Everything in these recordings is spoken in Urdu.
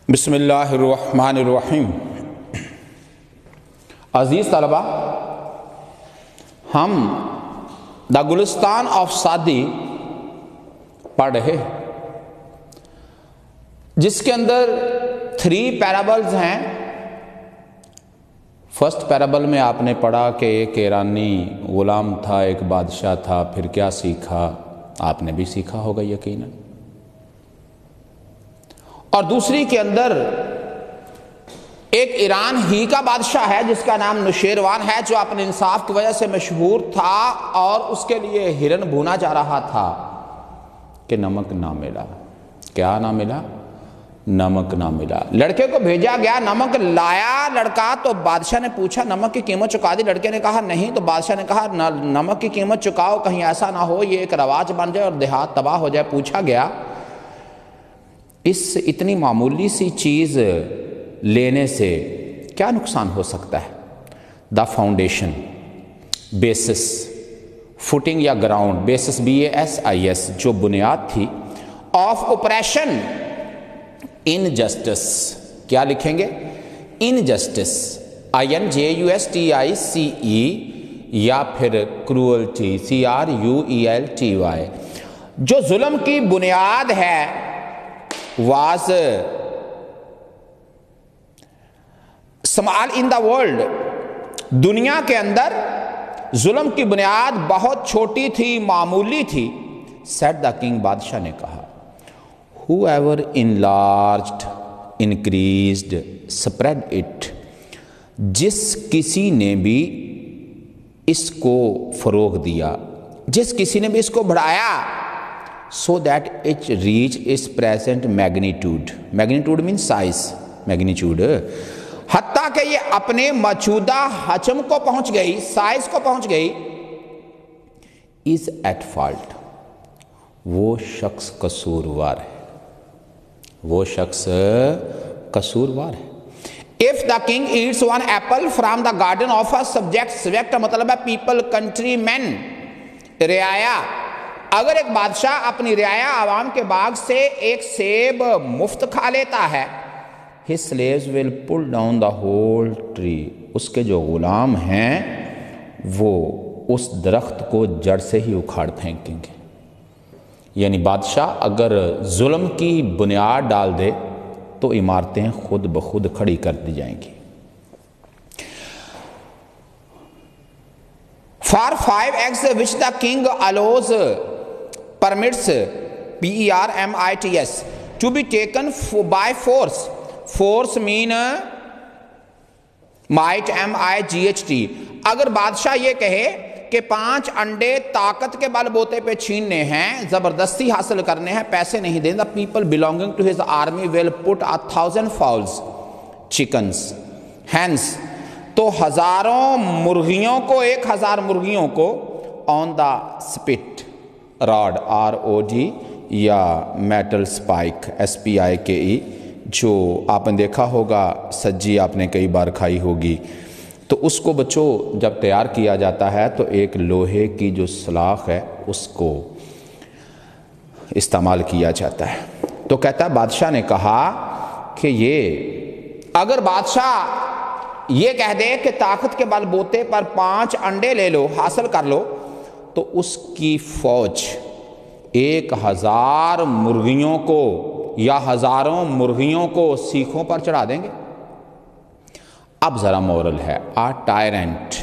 بسم اللہ الرحمن الرحیم۔ عزیز طلبہ، ہم دا گلستان آف سعدی پڑھ رہے ہیں جس کے اندر 3 پیرابلز ہیں۔ فرسٹ پیرابل میں آپ نے پڑھا کہ ایک ایرانی غلام تھا، ایک بادشاہ تھا، پھر کیا سیکھا، آپ نے بھی سیکھا ہوگا یقیناً۔ اور دوسری کے اندر ایک ایران ہی کا بادشاہ ہے جس کا نام نوشیروان ہے، جو اپنے انصاف کی وجہ سے مشہور تھا اور اس کے لیے ہرن بھونا جا رہا تھا کہ نمک نہ ملا۔ کیا نہ ملا؟ نمک نہ ملا۔ لڑکے کو بھیجا گیا، نمک لایا لڑکا، تو بادشاہ نے پوچھا نمک کی قیمت چکا دی؟ لڑکے نے کہا نہیں۔ تو بادشاہ نے کہا نمک کی قیمت چکاؤ، کہیں ایسا نہ ہو یہ ایک رواج بن جائے اور دیہات تباہ ہو جائے۔ پوچھا گیا اس اتنی معمولی سی چیز لینے سے کیا نقصان ہو سکتا ہے؟ دا فاؤنڈیشن، بیسس، فوٹنگ یا گراؤنڈ، بیسس BASIS، جو بنیاد تھی، آف اوپریشن، انجسٹس، کیا لکھیں گے؟ انجسٹس، INJUSTICE، یا پھر کروئلٹی، CRUELTY، جو ظلم کی بنیاد ہے، was small in the world، دنیا کے اندر ظلم کی بنیاد بہت چھوٹی تھی، معمولی تھی۔ said the king، بادشاہ نے کہا، whoever enlarged، increased، spread it، جس کسی نے بھی اس کو فروغ دیا، جس کسی نے بھی اس کو بڑھایا، so that it reach its present magnitude، magnitude means size، magnitude، حتیٰ کہ یہ اپنے موجودہ حجم کو پہنچ گئی، سائز کو پہنچ گئی، is at fault، وہ شخص قصوروار ہے، وہ شخص قصوروار ہے۔ if the king eats one apple from the garden of a subject کا مطلب ہے people، country men، رعایا، اگر ایک بادشاہ اپنی رعایا عوام کے باغ سے ایک سیب مفت کھا لیتا ہے، his slaves will pull down the whole tree، اس کے جو غلام ہیں وہ اس درخت کو جڑ سے ہی اکھاڑ پھینکیں گے۔ یعنی بادشاہ اگر ظلم کی بنیاد ڈال دے تو عمارتیں خود بخود کھڑی کر دی جائیں گی۔ For 5 eggs which the king allows، permits، PERMITS، to be taken by force، force mean might، MIGHT، اگر بادشاہ یہ کہے کہ 5 انڈے طاقت کے بل بوتے پہ چھیننے ہیں، زبردستی حاصل کرنے ہیں، پیسے نہیں دیں، the people belonging to his army will put 1000 fowls، chickens، hens، تو 1000 مرغیوں کو، 1000 مرغیوں کو on the spit، rod, ROD، یا میٹل سپائک، SPIKE، جو آپ نے دیکھا ہوگا، سجی آپ نے کئی بار کھائی ہوگی، تو اس کو بچوں جب تیار کیا جاتا ہے تو ایک لوہے کی جو سلاخ ہے اس کو استعمال کیا جاتا ہے۔ تو کہتا ہے بادشاہ نے کہا کہ یہ اگر بادشاہ یہ کہہ دے کہ طاقت کے بل بوتے پر 5 انڈے لے لو، حاصل کر لو، تو اس کی فوج 1000 مرغیوں کو یا ہزاروں مرغیوں کو سیخوں پر چڑھا دیں گے۔ اب ذرا مورل ہے، ٹائرنٹ،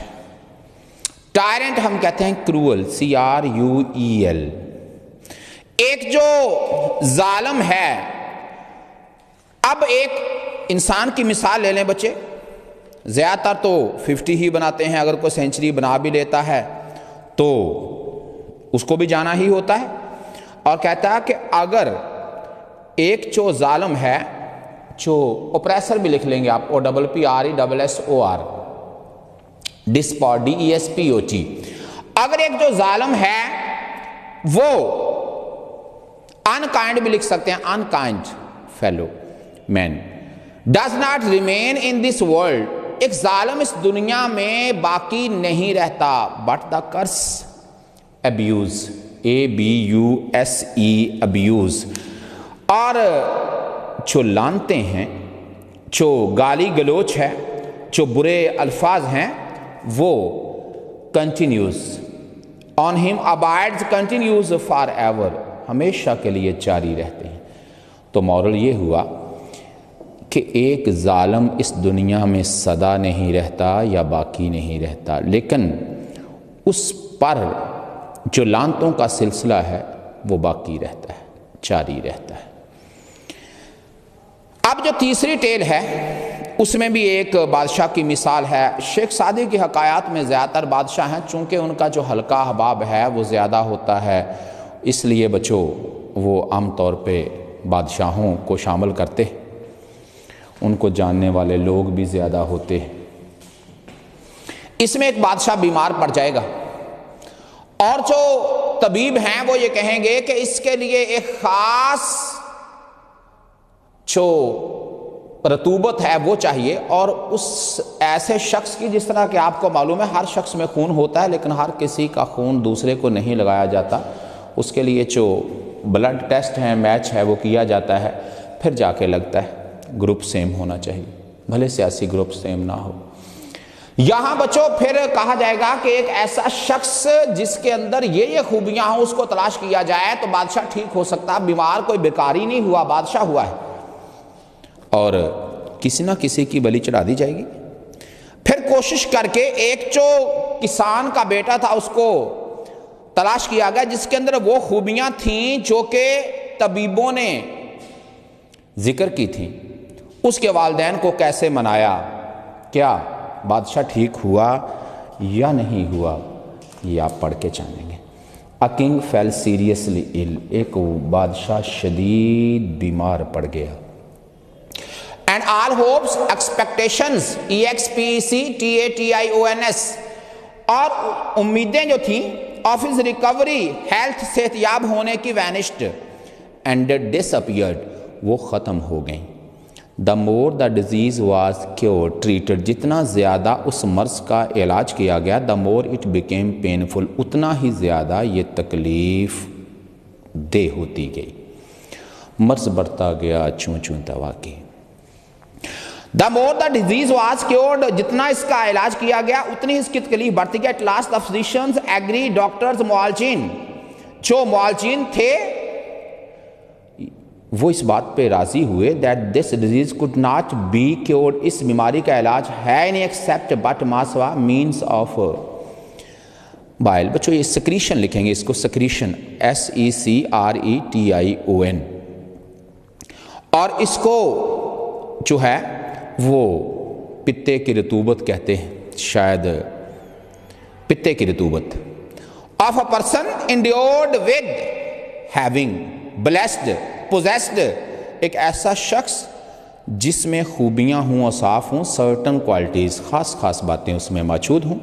ٹائرنٹ ہم کہتے ہیں کروئل، CRUEL، ایک جو ظالم ہے۔ اب ایک انسان کی مثال لے لیں بچے، زیادہ تر تو 50 ہی بناتے ہیں، اگر کوئی سینچری بنا بھی لیتا ہے تو اس کو بھی جانا ہی ہوتا ہے، اور کہتا ہے کہ اگر ایک جو ظالم ہے، جو اوپریسر بھی لکھ لیں گے آپ، OPPRESSOR، ڈسپوٹ، DESPOT، اگر ایک جو ظالم ہے وہ unkind بھی لکھ سکتے ہیں، unkind fellow man does not remain in this world، ایک ظالم اس دنیا میں باقی نہیں رہتا، but the curse، abuse، ABUSE، abuse، اور جو لانتے ہیں، جو گالی گلوچ ہے، جو برے الفاظ ہیں، وہ کنٹینیوز آن ہم ابائڈز کنٹینیوز فار ایور، ہمیشہ کے لیے جاری رہتے ہیں۔ تو مورل یہ ہوا کہ ایک ظالم اس دنیا میں سدا نہیں رہتا یا باقی نہیں رہتا، لیکن اس پر جو لعنتوں کا سلسلہ ہے وہ باقی رہتا ہے، جاری رہتا ہے۔ اب جو تیسری ٹیل ہے اس میں بھی ایک بادشاہ کی مثال ہے۔ شیخ سعدی کی حکایات میں زیادہ تر بادشاہ ہیں، چونکہ ان کا جو حلقہ احباب ہے وہ زیادہ ہوتا ہے، اس لیے بچوں وہ عام طور پہ بادشاہوں کو شامل کرتے، ان کو جاننے والے لوگ بھی زیادہ ہوتے ہیں۔ اس میں ایک بادشاہ بیمار پڑ جائے گا اور جو طبیب ہیں وہ یہ کہیں گے کہ اس کے لیے ایک خاص جو رطوبت ہے وہ چاہیے، اور اس ایسے شخص کی، جس طرح کہ آپ کو معلوم ہے ہر شخص میں خون ہوتا ہے لیکن ہر کسی کا خون دوسرے کو نہیں لگایا جاتا، اس کے لیے جو بلڈ ٹیسٹ ہے، میچ ہے، وہ کیا جاتا ہے، پھر جا کے لگتا ہے گروپ سیم ہونا چاہیے، بھلے سیاسی گروپ سیم نہ ہو۔ یہاں بچوں پھر کہا جائے گا کہ ایک ایسا شخص جس کے اندر یہ خوبیاں ہوں اس کو تلاش کیا جائے تو بادشاہ ٹھیک ہو سکتا۔ بیمار کوئی بیکاری نہیں ہوا، بادشاہ ہوا ہے، اور کسی نہ کسی کی بلی چڑھا دی جائے گی۔ پھر کوشش کر کے ایک جو کسان کا بیٹا تھا اس کو تلاش کیا گیا جس کے اندر وہ خوبیاں تھیں جو کہ طبیبوں نے ذکر کی تھیں۔ اس کے والدین کو کیسے منایا، کیا بادشاہ ٹھیک ہوا یا نہیں ہوا، یہ آپ پڑھ کے جانیں گے۔ A king fell seriously ill، ایک بادشاہ شدید بیمار پڑ گیا۔ And all hopes, expectations, expectations، اور امیدیں جو تھیں of his recovery، health صحت یاب ہونے کی vanished and disappeared، وہ ختم ہو گئیں۔ The more the disease was cured، treated، جتنا زیادہ اس مرض کا علاج کیا گیا the more it became painful، اتنا ہی زیادہ یہ تکلیف دہ ہوتی گئی، مرض بڑھتا گیا چوں چوں دوا کی۔ The more the disease was cured، جتنا اس کا علاج کیا گیا اتنی اس کی تکلیف بڑھتی گئی۔ At last the physicians agreed، doctors معالجین جو معالجین تھے وہ اس بات پہ راضی ہوئے that this disease could not be cured، اس بیماری کا علاج ہے نہیں except but ماسوا means of bile۔ بچوں یہ سکریشن لکھیں گے اس کو، سکریشن SECRETION، اور اس کو جو ہے وہ پتے کی رطوبت کہتے ہیں، شاید پتے کی رطوبت۔ of a person endued with having blessed possessed، ایک ایسا شخص جس میں خوبیاں ہوں، اوصاف ہوں، certain qualities، خاص خاص باتیں اس میں موجود ہوں۔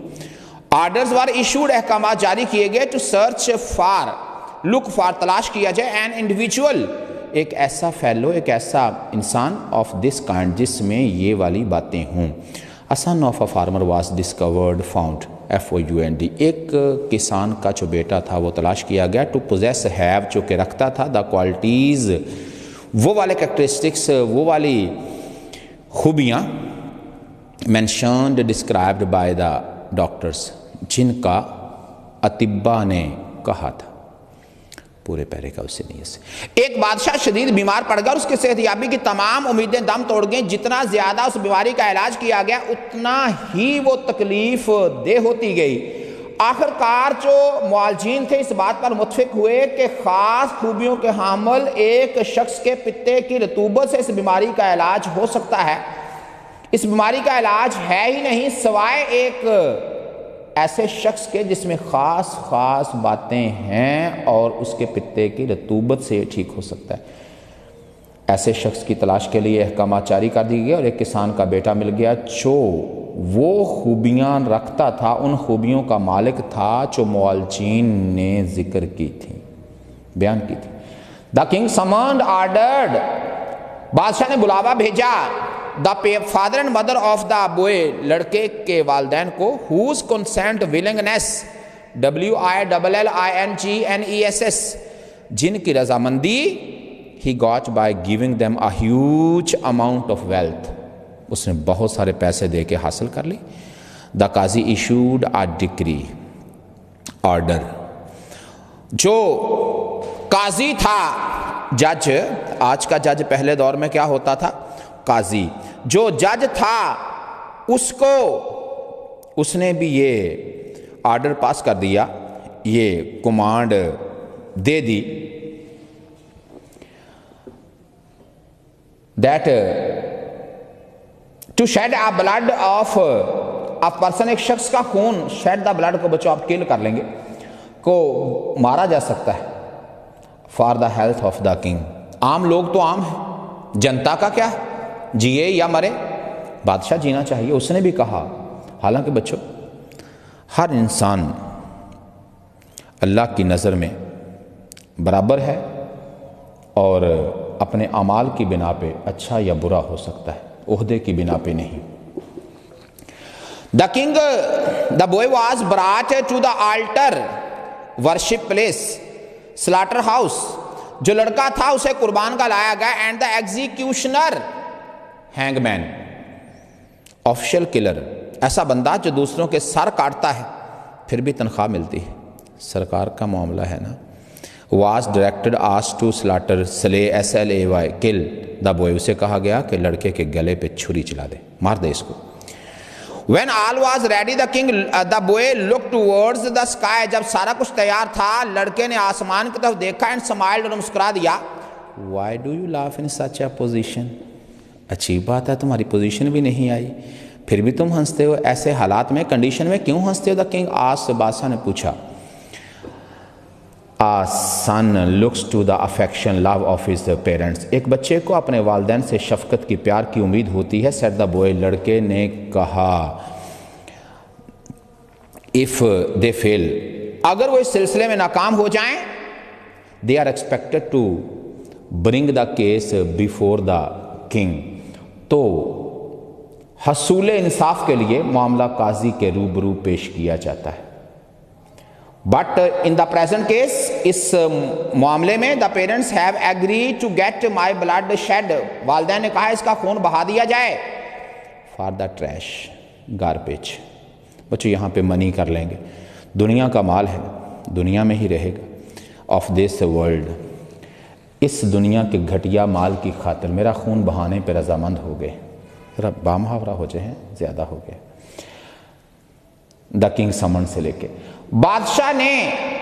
orders were issued، احکامات جاری کیے گئے to search for، look for، تلاش کیا جائے an individual، ایک ایسا فیلو، ایک ایسا انسان of this kind جس میں یہ والی باتیں ہوں۔ a son of a farmer was discovered found FOUND، ایک کسان کا جو بیٹا تھا وہ تلاش کیا گیا to possess have، جو کہ رکھتا تھا the qualities، وہ والے characteristics، وہ والی خوبیاں mentioned described by the doctors، جن کا اطباء نے کہا تھا۔ پورے پیرے کا اسے نہیں ہے۔ ایک بادشاہ شدید بیمار پڑ گیا اور اس کی صحت یابی کی تمام امیدیں دم توڑ گئیں۔ جتنا زیادہ اس بیماری کا علاج کیا گیا اتنا ہی وہ تکلیف دہ ہوتی گئی۔ آخر کار جو معالجین تھے اس بات پر متفق ہوئے کہ خاص خوبیوں کے حامل ایک شخص کے پتے کی رطوبت سے اس بیماری کا علاج ہو سکتا ہے۔ اس بیماری کا علاج ہے ہی نہیں سوائے ایک ایسے شخص کے جس میں خاص خاص باتیں ہیں اور اس کے پتے کی رطوبت سے ٹھیک ہو سکتا ہے۔ ایسے شخص کی تلاش کے لیے احکامات جاری کر دی گئے اور ایک کسان کا بیٹا مل گیا جو وہ خوبیاں رکھتا تھا، ان خوبیوں کا مالک تھا جو معالجین نے ذکر کی تھی، بیان کی تھی۔ The king summoned ordered، بادشاہ نے بلاوا بھیجا the father and mother of the boy، لڑکے کے والدین کو whose consent willingness WILLINGNESS، جن کی رضامندی he got by giving them a huge amount of wealth. اس نے بہت سارے پیسے دے کے حاصل کر لی. The Qazi issued a decree, order. جو قاضی تھا, جج, آج کا جج پہلے دور میں کیا ہوتا تھا؟ قاضی. جو جج تھا اس نے بھی یہ آرڈر پاس کر دیا, یہ command they the that to shed a blood of a person, ایک شخص کا خون, shed the blood کو بچو آپ کل کر لیں گے, کو مارا جا سکتا ہے for the health of the king. عام لوگ تو عام ہیں, جنتا کا کیا ہے, جیے یا مرے, بادشاہ جینا چاہیے. اس نے بھی کہا, حالانکہ بچوں ہر انسان اللہ کی نظر میں برابر ہے اور اپنے اعمال کی بنا پہ اچھا یا برا ہو سکتا ہے, عہدے کی بنا پہ نہیں. The boy was brought to the altar, worship place, slaughter house. جو لڑکا تھا اسے قربان کا لایا گیا, and the executioner, hangman, official killer, ایسا بندہ جو دوسروں کے سر کاٹتا ہے پھر بھی تنخواہ ملتی ہے, سرکار کا معاملہ ہے نا. was directed asked to slaughter, slay, slay, kill the boy. اسے کہا گیا کہ لڑکے کے گلے پہ چھری چلا دے, مار دے اس کو. when all was ready the boy looked towards the sky. جب سارا کچھ تیار تھا لڑکے نے آسمان کی طرف دیکھا and smiled, اور مسکرا دیا. why do you laugh in such a position. اچھی بات ہے تمہاری پوزیشن بھی نہیں آئی پھر بھی تم ہنستے ہو, ایسے حالات میں کنڈیشن میں کیوں ہنستے ہو؟ the king asked, بادشاہ نے پوچھا. A son looks to the affection, love of his parents. ایک بچے کو اپنے والدین سے شفقت کی, پیار کی امید ہوتی ہے. said the boy, لڑکے نے کہا. if they fail, اگر وہ اس سلسلے میں ناکام ہو جائیں, they are expected to bring the case before the king. تو حصول انصاف کے لیے معاملہ قاضی کے روبرو پیش کیا جاتا ہے. But in the present case, اس معاملے میں the parents have agreed to get my blood shed, والدین نے کہا اس کا خون بہا دیا جائے. For the trash, garbage. بچوں یہاں پہ منی کر لیں گے, دنیا کا مال ہے, دنیا میں ہی رہے گا. آف دس ورلڈ, اس دنیا کے گھٹیا مال کی خاطر میرا خون بہانے پہ رضامند ہو گئے. ذرا بامحاورہ ہو جائیں, زیادہ ہو گئے. دا کنگ سمن سے لے کے بادشاہ نے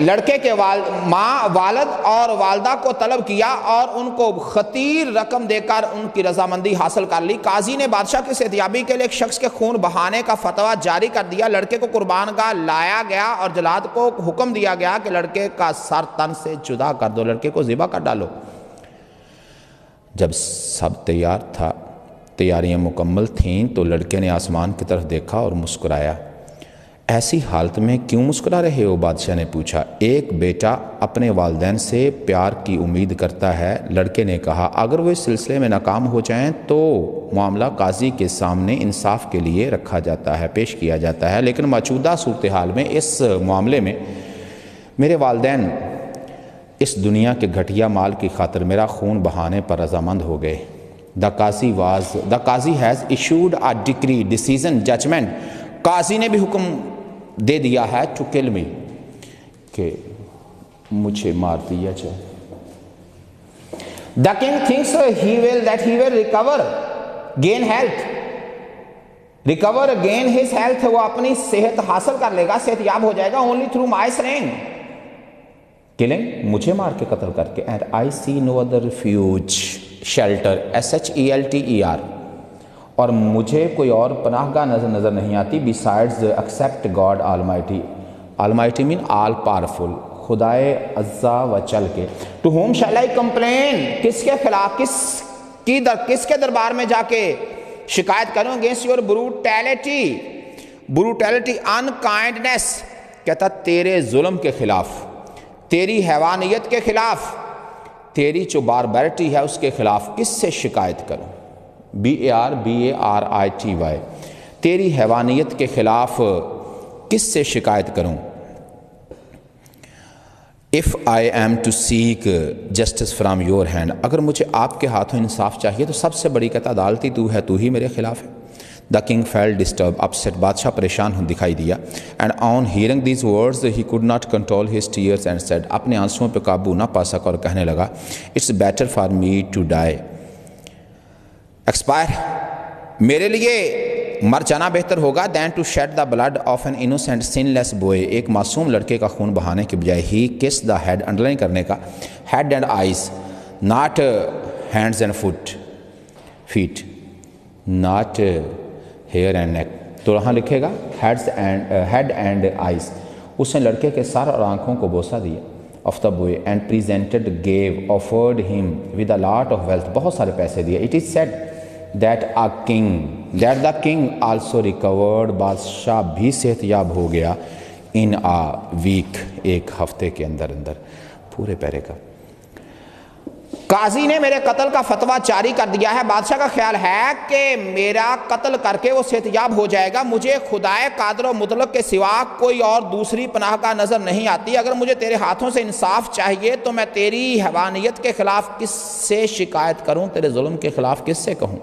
لڑکے کے والد اور والدہ کو طلب کیا اور ان کو خطیر رقم دے کر ان کی رضامندی حاصل کر لی. قاضی نے بادشاہ کی صحتیابی کے لیے ایک شخص کے خون بہانے کا فتویٰ جاری کر دیا. لڑکے کو قربان گاہ لایا گیا اور جلاد کو حکم دیا گیا کہ لڑکے کا سر تن سے جدا کر دو, لڑکے کو ذبح کر ڈالو. جب سب تیار تھا, تیاریاں مکمل تھیں, تو لڑکے نے آسمان کی طرف دیکھا اور مسکرایا. ایسی حالت میں کیوں مسکرا رہے ہو؟ بادشاہ نے پوچھا. ایک بیٹا اپنے والدین سے پیار کی امید کرتا ہے. لڑکے نے کہا اگر وہ اس سلسلے میں ناکام ہو جائیں تو معاملہ قاضی کے سامنے انصاف کے لیے رکھا جاتا ہے, پیش کیا جاتا ہے. لیکن موجودہ صورتحال میں اس معاملے میں میرے والدین اس دنیا کے گھٹیا مال کی خاطر میرا خون بہانے پر رضامند ہو گئے. The Qazi has issued a decree, decision, judgment. قاضی نے بھی حکم دے دیا ہے to kill me, کہ مجھے مار دیا جائے. The king thinks that he will recover, gain health. Recover, gain his health. وہ اپنی صحت حاصل کر لے گا, صحت یاب ہو جائے گا. only through my slaying, killing, مجھے مار کے قتل کر کے. and I see no other refuge, shelter, shelter, اور مجھے کوئی اور پناہ گاہ نظر نہیں آتی. besides except God Almighty. Almighty mean all powerful, خدائے عزا و چل کے. to whom shall I complain, کس کے خلاف, کس کے دربار میں جا کے شکایت کروں. against your brutality, unkindness, کہتا تیرے ظلم کے خلاف, تیری حیوانیت کے خلاف, تیری جو باربیرٹی ہے اس کے خلاف کس سے شکایت کروں. BARBARITY, تیری حیوانیت کے خلاف کس سے شکایت کروں. If I am to seek justice from your hand, اگر مجھے آپ کے ہاتھوں انصاف چاہیے تو سب سے بڑی کہتا عدالتی تو ہے، تو ہی میرے خلاف ہے۔ The king felt disturbed upset, بادشاہ پریشان دکھائی دیا۔ And on hearing these words he could not control his tears and said, اپنے آنسوؤں پہ قابو نہ پا سکا اور کہنے لگا it's better for me to die, expire, میرے لیے مر جانا بہتر ہوگا than to shed the blood of an innocent sinless boy, ایک معصوم لڑکے کا خون بہانے کے بجائے۔ ہی کس دا ہیڈ، انڈر لائن کرنے کا، head and eyes, not hands and feet, not hair and neck, تو وہاں لکھے گا ہیڈ اینڈ آئیز۔ اس نے لڑکے کے سر اور آنکھوں کو بوسہ دیا، of the boy, and presented gave offered him with a lot of wealth, بہت سارے پیسے دیے۔ It is said that the king also recovered, بادشاہ بھی صحت یاب ہو گیا، ان آ ویک، ایک ہفتے کے اندر اندر۔ پورے پیرے کا قاضی نے میرے قتل کا فتویٰ جاری کر دیا ہے، بادشاہ کا خیال ہے کہ میرا قتل کر کے وہ صحت یاب ہو جائے گا، مجھے خدائے قادر و مطلق کے سوا کوئی اور دوسری پناہ گاہ نظر نہیں آتی، اگر مجھے تیرے ہاتھوں سے انصاف چاہیے تو میں تیری حیوانیت کے خلاف کس سے شکایت کروں، تیرے ظلم کے خلاف کس سے کہوں۔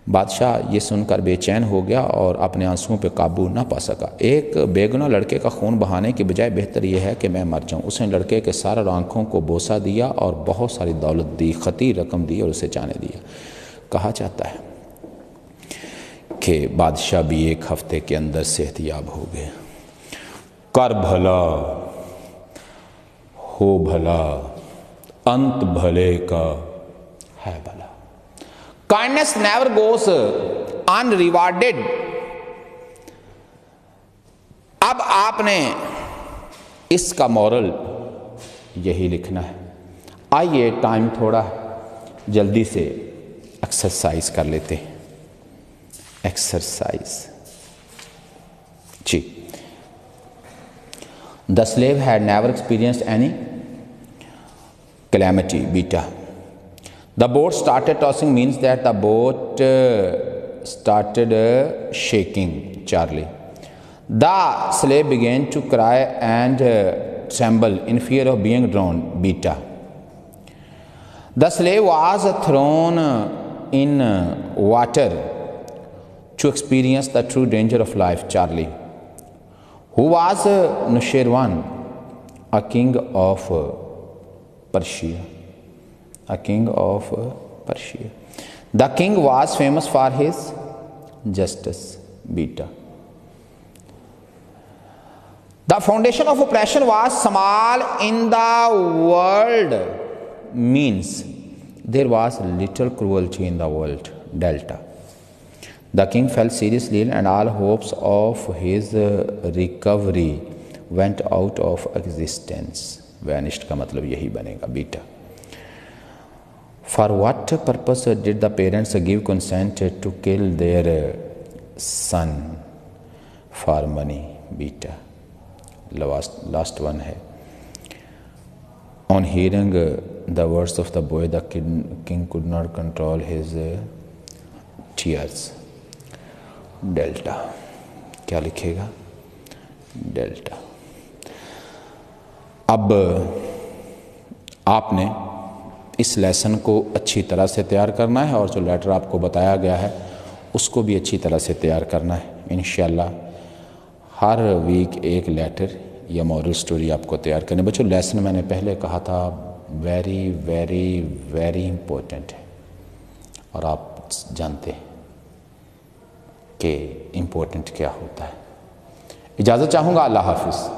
بادشاہ یہ سن کر بے چین ہو گیا اور اپنے آنسوؤں پہ قابو نہ پا سکا۔ ایک بے گناہ لڑکے کا خون بہانے کی بجائے بہتر یہ ہے کہ میں مر جاؤں۔ اس نے لڑکے کے سر اور آنکھوں کو بوسہ دیا اور بہت ساری دولت دی، خطی رقم دی اور اسے جانے دیا۔ کہا جاتا ہے کہ بادشاہ بھی ایک ہفتے کے اندر صحت یاب ہو گئے۔ کر بھلا ہو بھلا، انت بھلے کا ہے بھلا۔ Kindness never goes unrewarded۔ اب آپ نے اس کا مورل یہی لکھنا ہے۔ آئیے ٹائم تھوڑا جلدی سے ایکسرسائز کر لیتے ہیں۔ ایکسرسائز جی۔ The slave had never experienced any calamity, beta۔ The boat started tossing means that the boat started shaking, Charlie۔ The slave began to cry and tremble in fear of being drowned, beta۔ The slave was thrown in water to experience the true danger of life, Charlie۔ Who was Nushirwan, a king of Persia? A king of Persia۔ The king was famous for his justice, beta۔ The foundation of oppression was small in the world means there was little cruelty in the world, delta۔ The king fell seriously ill and all hopes of his recovery went out of existence, vanished کا مطلب یہی بنے گا، بیٹا۔ For what purpose did the parents give consent to kill their son? For money, beta۔ Last one ہے۔ On hearing the words of the boy, the king could not control his tears, delta۔ کیا لکھے گا؟ ڈیلٹا۔ اب آپ نے اس لیسن کو اچھی طرح سے تیار کرنا ہے اور جو لیٹر آپ کو بتایا گیا ہے اس کو بھی اچھی طرح سے تیار کرنا ہے۔ انشاءاللہ ہر ویک ایک لیٹر یا مورل سٹوری آپ کو تیار کرنے۔ بچوں لیسن میں نے پہلے کہا تھا ویری ویری ویری امپورٹنٹ ہے اور آپ جانتے ہیں کہ امپورٹنٹ کیا ہوتا ہے۔ اجازت چاہوں گا، اللہ حافظ۔